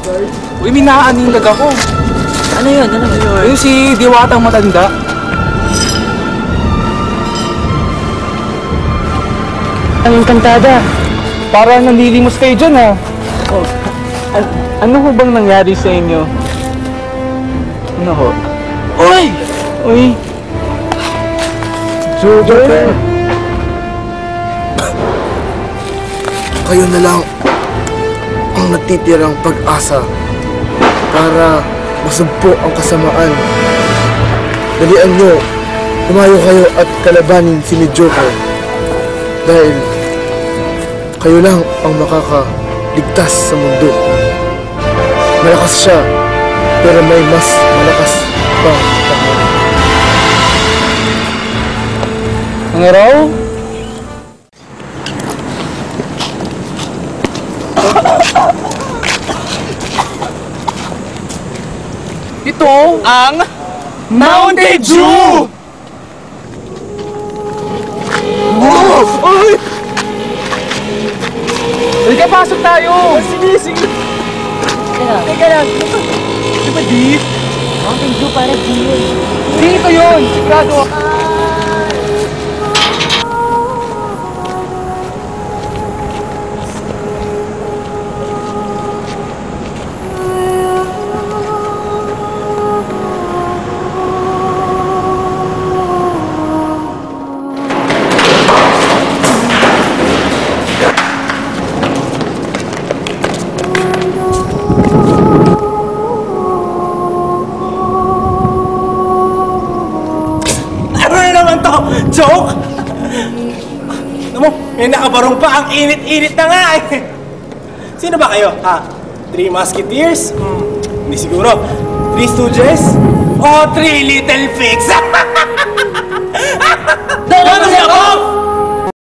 Uy, may naaanindag ako. Ano yun? Ano yun? Yung si Diwatang matanda. Ang kantada. Parang nanlilimos kayo dyan, ha? Oh, ano ho bang nangyari sa inyo? Ano ho? Uy! Uy! Joker! Kayo na lang ang natitirang pag-asa para masugpo ang kasamaan. Dalian nyo, tumayo kayo at kalabanin si Joker. Dahil kayo lang ang makakaligtas sa mundo. Malakas siya, pero may mas malakas pang tao. Ang araw? Ito ang Mountain Dew! Wow! Ay! Halika, pasok tayo! Sige, sige! Teka lang. Di ba di? Mountain Dew para Gio. Dito yun! Sigurado ako! Joke? Ano mo, may nakabarong pa. Ang init-init na nga eh. Sino ba kayo? Ha? 3 Musketeers? Hindi siguro. 3 Stooges? O 3 Little Pigs?